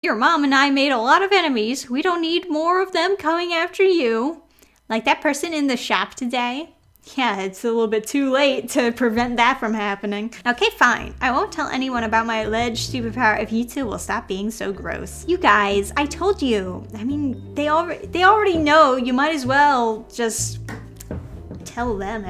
Your mom and I made a lot of enemies. We don't need more of them coming after you. Like that person in the shop today. Yeah, it's a little bit too late to prevent that from happening. Okay, fine. I won't tell anyone about my alleged superpower if you two will stop being so gross. You guys, I told you. I mean, they already know. You might as well just tell them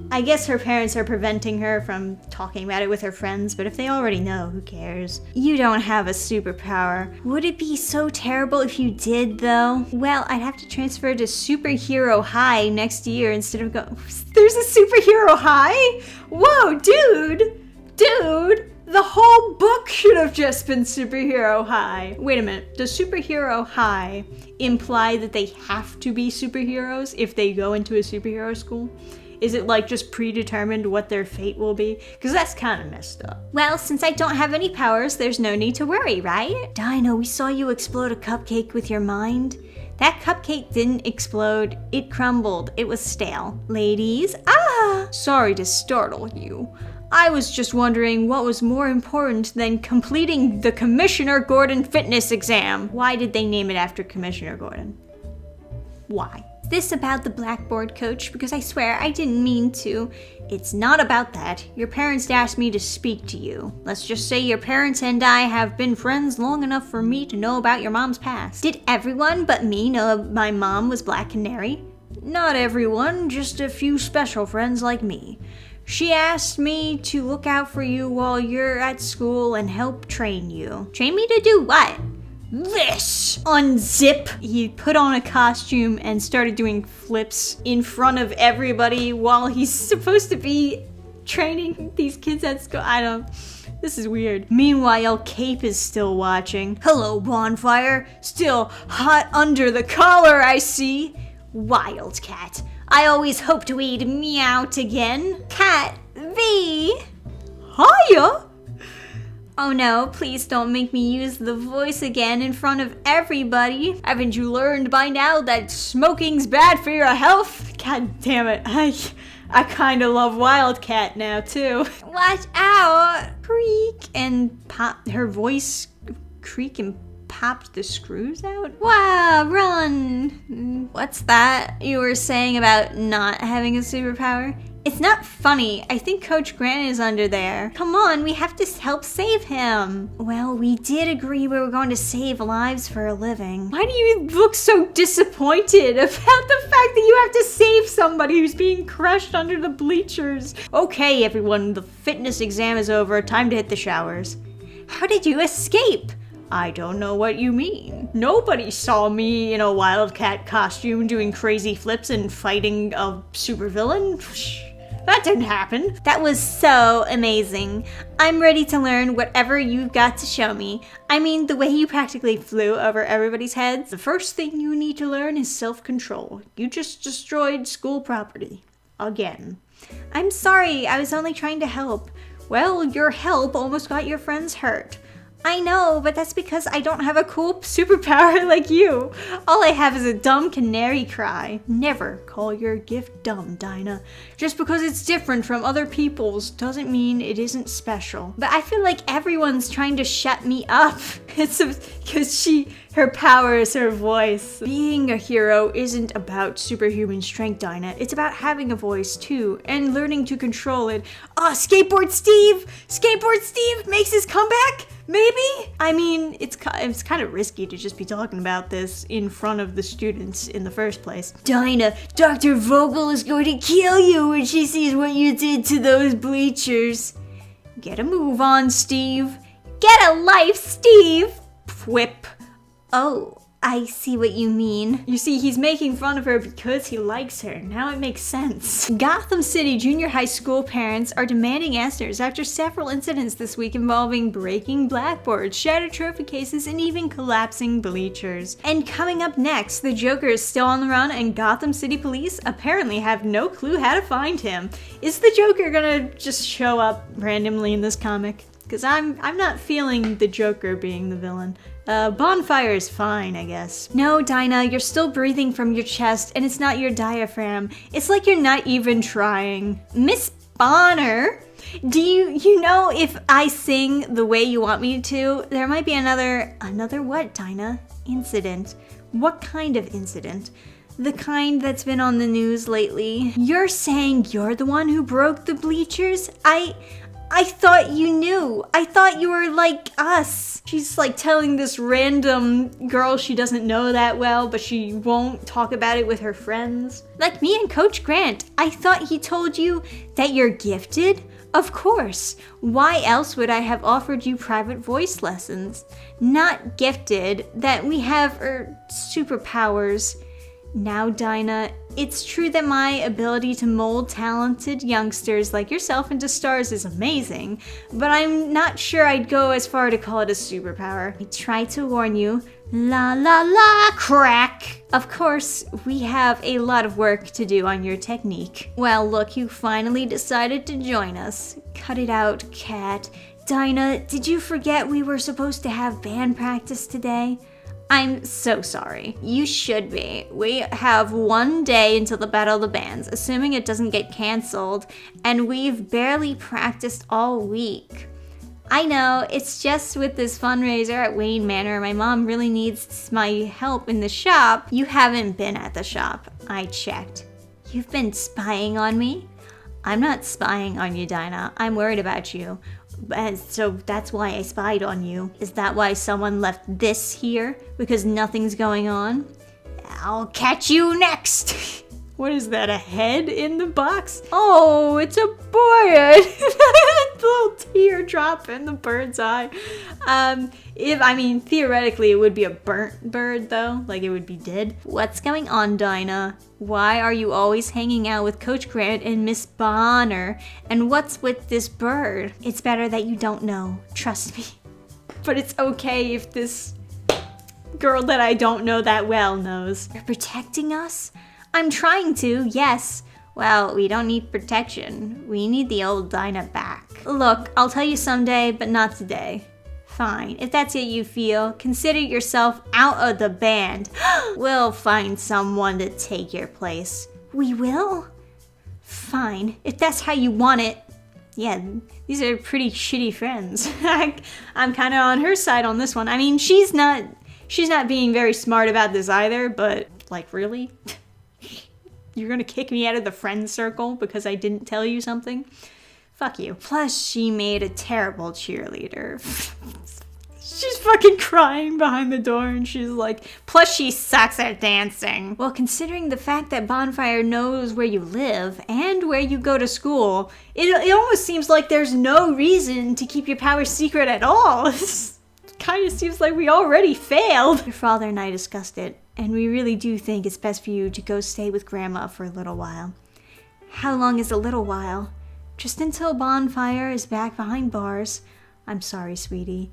I guess her parents are preventing her from talking about it with her friends, but if they already know, who cares? You don't have a superpower. Would it be so terrible if you did, though? Well, I'd have to transfer to Superhero High next year instead of going... There's a Superhero High? Whoa, dude! Dude! The whole book should have just been Superhero High. Wait a minute, does Superhero High imply that they have to be superheroes if they go into a superhero school? Is it like just predetermined what their fate will be? Because that's kind of messed up. Well, since I don't have any powers, there's no need to worry, right? Dino, we saw you explode a cupcake with your mind. That cupcake didn't explode, it crumbled, it was stale. Ladies, sorry to startle you. I was just wondering what was more important than completing the Commissioner Gordon fitness exam. Why did they name it after Commissioner Gordon? Why? This about the blackboard, coach, because I swear I didn't mean to. It's not about that. Your parents asked me to speak to you. Let's just say your parents and I have been friends long enough for me to know about your mom's past. Did everyone but me know my mom was Black Canary? Not everyone, just a few special friends like me. She asked me to look out for you while you're at school and help train you. Train me to do what? This! Unzip! He put on a costume and started doing flips in front of everybody while he's supposed to be training these kids at school. This is weird. Meanwhile, Cape is still watching. Hello, Bonfire. Still hot under the collar, I see. Wildcat. I always hope to eat me out again. Cat V. Hiya! Oh no, please don't make me use the voice again in front of everybody. Haven't you learned by now that smoking's bad for your health? God damn it, I kinda love Wildcat now too. Watch out! Creak and pop, her voice creak and popped the screws out? Wow, run! What's that you were saying about not having a superpower? It's not funny. I think Coach Grant is under there. Come on, we have to help save him. Well, we did agree we were going to save lives for a living. Why do you look so disappointed about the fact that you have to save somebody who's being crushed under the bleachers? Okay, everyone, the fitness exam is over. Time to hit the showers. How did you escape? I don't know what you mean. Nobody saw me in a Wildcat costume doing crazy flips and fighting a supervillain. That didn't happen. That was so amazing. I'm ready to learn whatever you've got to show me. I mean, the way you practically flew over everybody's heads. The first thing you need to learn is self-control. You just destroyed school property. Again. I'm sorry, I was only trying to help. Well, your help almost got your friends hurt. I know, but that's because I don't have a cool superpower like you. All I have is a dumb canary cry. Never call your gift dumb, Dinah. Just because it's different from other people's doesn't mean it isn't special. But I feel like everyone's trying to shut me up. It's because her power is her voice. Being a hero isn't about superhuman strength, Dinah. It's about having a voice too, and learning to control it. Skateboard Steve! Skateboard Steve makes his comeback? Maybe? I mean, it's kind of risky to just be talking about this in front of the students in the first place. Dinah, Dr. Vogel is going to kill you when she sees what you did to those bleachers. Get a move on, Steve. Get a life, Steve! Whip. Oh, I see what you mean. You see, he's making fun of her because he likes her. Now it makes sense. Gotham City Junior High School parents are demanding answers after several incidents this week involving breaking blackboards, shattered trophy cases, and even collapsing bleachers. And coming up next, the Joker is still on the run and Gotham City police apparently have no clue how to find him. Is the Joker gonna just show up randomly in this comic? Because I'm not feeling the Joker being the villain. Bonfire is fine, I guess. No, Dinah, you're still breathing from your chest, and it's not your diaphragm. It's like you're not even trying. Miss Bonner, you know if I sing the way you want me to, there might be another what, Dinah? Incident. What kind of incident? The kind that's been on the news lately. You're saying you're the one who broke the bleachers? I thought you knew. I thought you were like us. She's like telling this random girl she doesn't know that well, but she won't talk about it with her friends. Like me and Coach Grant. I thought he told you that you're gifted? Of course. Why else would I have offered you private voice lessons? Not gifted, that we have superpowers. Now, Dinah, it's true that my ability to mold talented youngsters like yourself into stars is amazing, but I'm not sure I'd go as far to call it a superpower. I tried to warn you. La la la, crack! Of course, we have a lot of work to do on your technique. Well, look, you finally decided to join us. Cut it out, Cat. Dinah, did you forget we were supposed to have band practice today? I'm so sorry. You should be. We have 1 day until the Battle of the Bands, assuming it doesn't get canceled, and we've barely practiced all week. I know, it's just with this fundraiser at Wayne Manor, my mom really needs my help in the shop. You haven't been at the shop. I checked. You've been spying on me? I'm not spying on you, Dinah. I'm worried about you. And so that's why I spied on you. Is that why someone left this here? Because nothing's going on? I'll catch you next! What is that, a head in the box? Oh, it's a bird! Little teardrop in the bird's eye. Theoretically, it would be a burnt bird, though. Like, it would be dead. What's going on, Dinah? Why are you always hanging out with Coach Grant and Miss Bonner? And what's with this bird? It's better that you don't know. Trust me. But it's okay if this girl that I don't know that well knows. You're protecting us? I'm trying to, yes. Well, we don't need protection. We need the old Dinah back. Look, I'll tell you someday, but not today. Fine, if that's it you feel, consider yourself out of the band. We'll find someone to take your place. We will? Fine, if that's how you want it. Yeah, these are pretty shitty friends. I'm kind of on her side on this one. I mean, she's not being very smart about this either, but like, really? You're gonna kick me out of the friend circle because I didn't tell you something? Fuck you. Plus, she made a terrible cheerleader. She's fucking crying behind the door and she's like, plus she sucks at dancing. Well, considering the fact that Bonfire knows where you live and where you go to school, it almost seems like there's no reason to keep your power secret at all. Kind of seems like we already failed. Your father and I discussed it, and we really do think it's best for you to go stay with Grandma for a little while. How long is a little while? Just until Bonfire is back behind bars. I'm sorry, sweetie.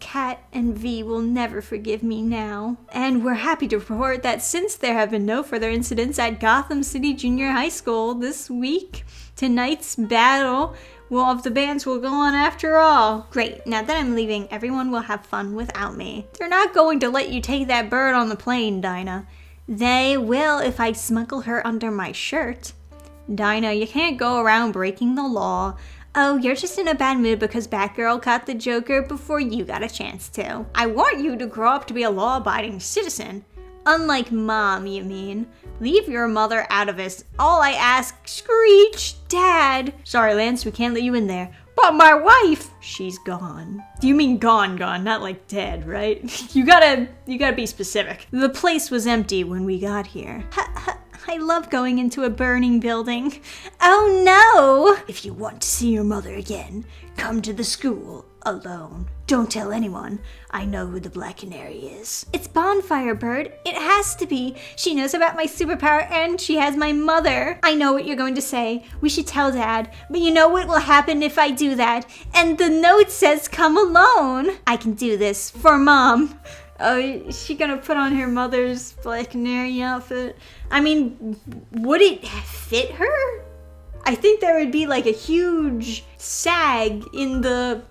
Kat and V will never forgive me now. And we're happy to report that since there have been no further incidents at Gotham City Junior High School this week, tonight's battle of the bands will go on after all. Great, now that I'm leaving, everyone will have fun without me. They're not going to let you take that bird on the plane, Dinah. They will if I smuggle her under my shirt. Dinah, you can't go around breaking the law. Oh, you're just in a bad mood because Batgirl caught the Joker before you got a chance to. I want you to grow up to be a law-abiding citizen. Unlike Mom, you mean. Leave your mother out of this. All I ask, Screech, Dad. Sorry, Lance, we can't let you in there. But my wife, she's gone. You mean gone, not like dead, right? You gotta be specific. The place was empty when we got here. I love going into a burning building. Oh no! If you want to see your mother again, come to the school alone. Don't tell anyone. I know who the Black Canary is. It's Bonfire Bird. It has to be. She knows about my superpower and she has my mother. I know what you're going to say. We should tell Dad. But you know what will happen if I do that? And the note says come alone. I can do this for Mom. Oh, is she gonna put on her mother's Black Canary outfit? I mean, would it fit her? I think there would be like a huge sag in the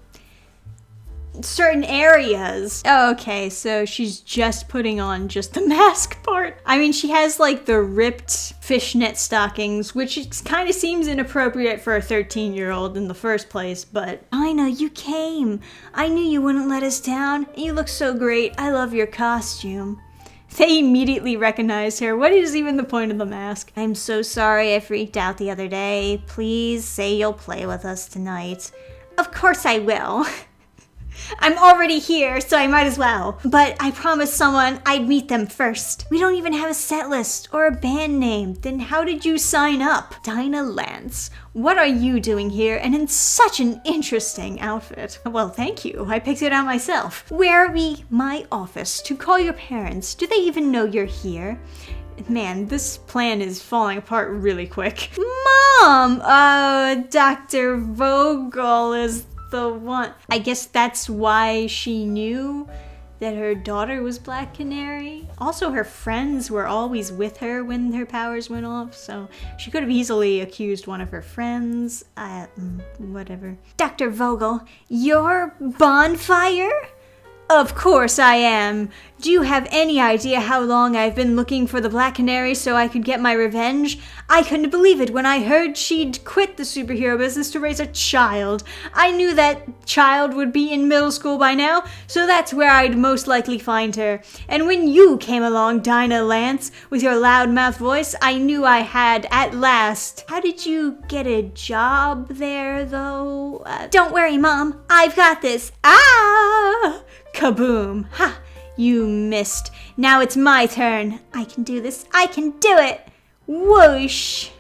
certain areas. Oh, okay, so she's just putting on just the mask part. I mean, she has like the ripped fishnet stockings, which kind of seems inappropriate for a 13-year-old in the first place, but Dinah, you came. I knew you wouldn't let us down. You look so great. I love your costume. They immediately recognize her. What is even the point of the mask? I'm so sorry I freaked out the other day. Please say you'll play with us tonight. Of course I will. I'm already here, so I might as well. But I promised someone I'd meet them first. We don't even have a set list or a band name. Then how did you sign up? Dinah Lance, what are you doing here and in such an interesting outfit? Well, thank you. I picked it out myself. Where be my office to call your parents? Do they even know you're here? Man, this plan is falling apart really quick. Mom! Dr. Vogel is the one. I guess that's why she knew that her daughter was Black Canary. Also, her friends were always with her when her powers went off, so she could have easily accused one of her friends. Whatever. Dr. Vogel, you're Bonfire? Of course I am. Do you have any idea how long I've been looking for the Black Canary so I could get my revenge? I couldn't believe it when I heard she'd quit the superhero business to raise a child. I knew that child would be in middle school by now, so that's where I'd most likely find her. And when you came along, Dinah Lance, with your loudmouth voice, I knew I had at last. How did you get a job there, though? Don't worry, Mom. I've got this. Ah! Kaboom. Ha! You missed. Now it's my turn. I can do this. I can do it. Whoosh.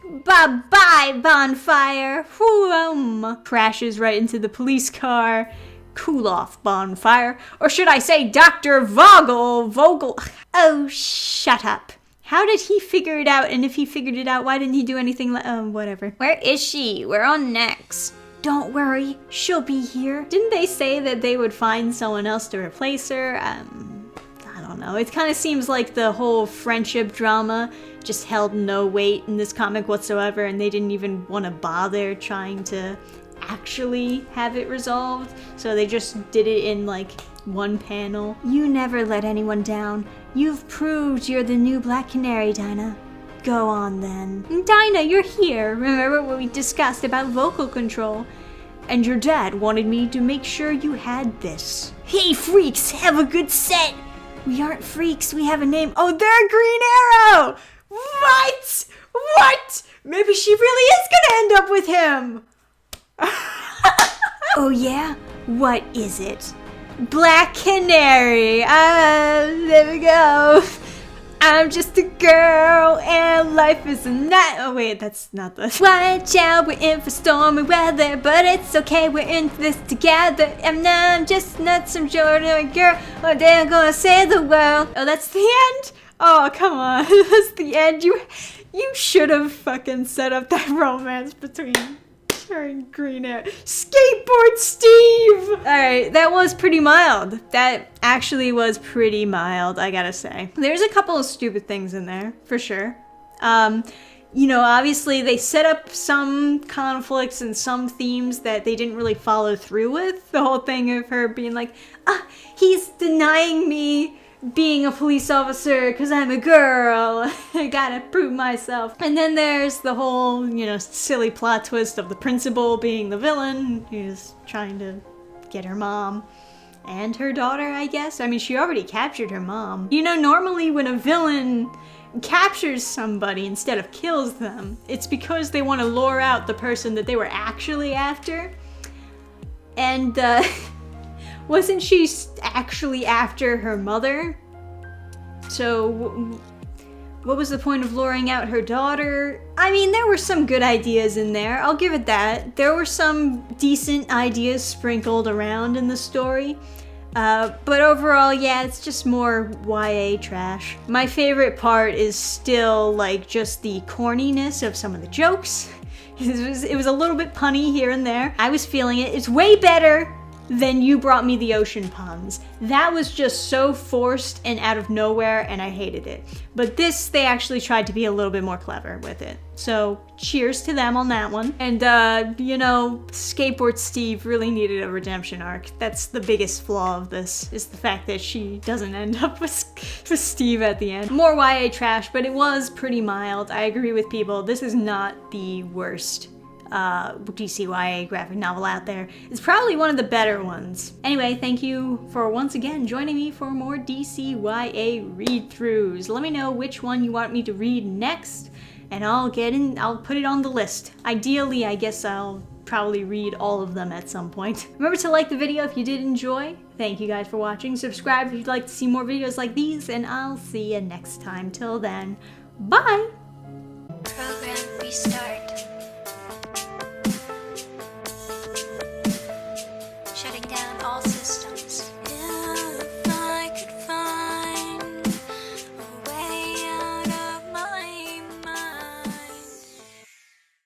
Bye-bye, Bonfire. Whoom. Crashes right into the police car. Cool off, Bonfire. Or should I say Dr. Vogel. Oh, shut up. How did he figure it out? And if he figured it out, why didn't he do anything whatever. Where is she? We're on next. Don't worry, she'll be here. Didn't they say that they would find someone else to replace her? I don't know. It kind of seems like the whole friendship drama just held no weight in this comic whatsoever, and they didn't even want to bother trying to actually have it resolved. So they just did it in like one panel. You never let anyone down. You've proved you're the new Black Canary, Dinah. Go on then. Dinah, you're here. Remember what we discussed about vocal control? And your dad wanted me to make sure you had this. Hey freaks, have a good set. We aren't freaks, we have a name. Oh, they're Green Arrow! What? Maybe she really is gonna end up with him. Oh yeah? What is it? Black Canary. There we go. I'm just a girl and life is a night. Oh wait, that's not the. Watch out, we're in for stormy weather, but it's okay, we're in this together. I'm just not some ordinary girl, or they're gonna save the world. Oh, that's the end? Oh, come on, that's the end. You should have fucking set up that romance between her and Green Arrow. Skateboard Steve! Alright, that was pretty mild. That actually was pretty mild, I gotta say. There's a couple of stupid things in there, for sure. You know, obviously they set up some conflicts and some themes that they didn't really follow through with. The whole thing of her being like, he's denying me being a police officer because I'm a girl. I gotta prove myself. And then there's the whole, you know, silly plot twist of the principal being the villain who's trying to get her mom and her daughter, I guess. I mean, she already captured her mom. You know, normally when a villain captures somebody instead of kills them, it's because they want to lure out the person that they were actually after. And, wasn't she actually after her mother? So, what was the point of luring out her daughter? I mean, there were some good ideas in there, I'll give it that. There were some decent ideas sprinkled around in the story. But overall, yeah, it's just more YA trash. My favorite part is still, like, just the corniness of some of the jokes. It was a little bit punny here and there. I was feeling it. It's way better then you brought me the ocean puns. That was just so forced and out of nowhere, and I hated it. But this, they actually tried to be a little bit more clever with it. So cheers to them on that one. And you know, Skateboard Steve really needed a redemption arc. That's the biggest flaw of this, is the fact that she doesn't end up with Steve at the end. More YA trash, but it was pretty mild. I agree with people. This is not the worst DCYA graphic novel out there. It's probably one of the better ones. Anyway, thank you for once again joining me for more DCYA read-throughs. Let me know which one you want me to read next, and I'll put it on the list. Ideally, I guess I'll probably read all of them at some point. Remember to like the video if you did enjoy. Thank you guys for watching. Subscribe if you'd like to see more videos like these, and I'll see you next time. Till then, bye! Program restart. Shutting down all systems.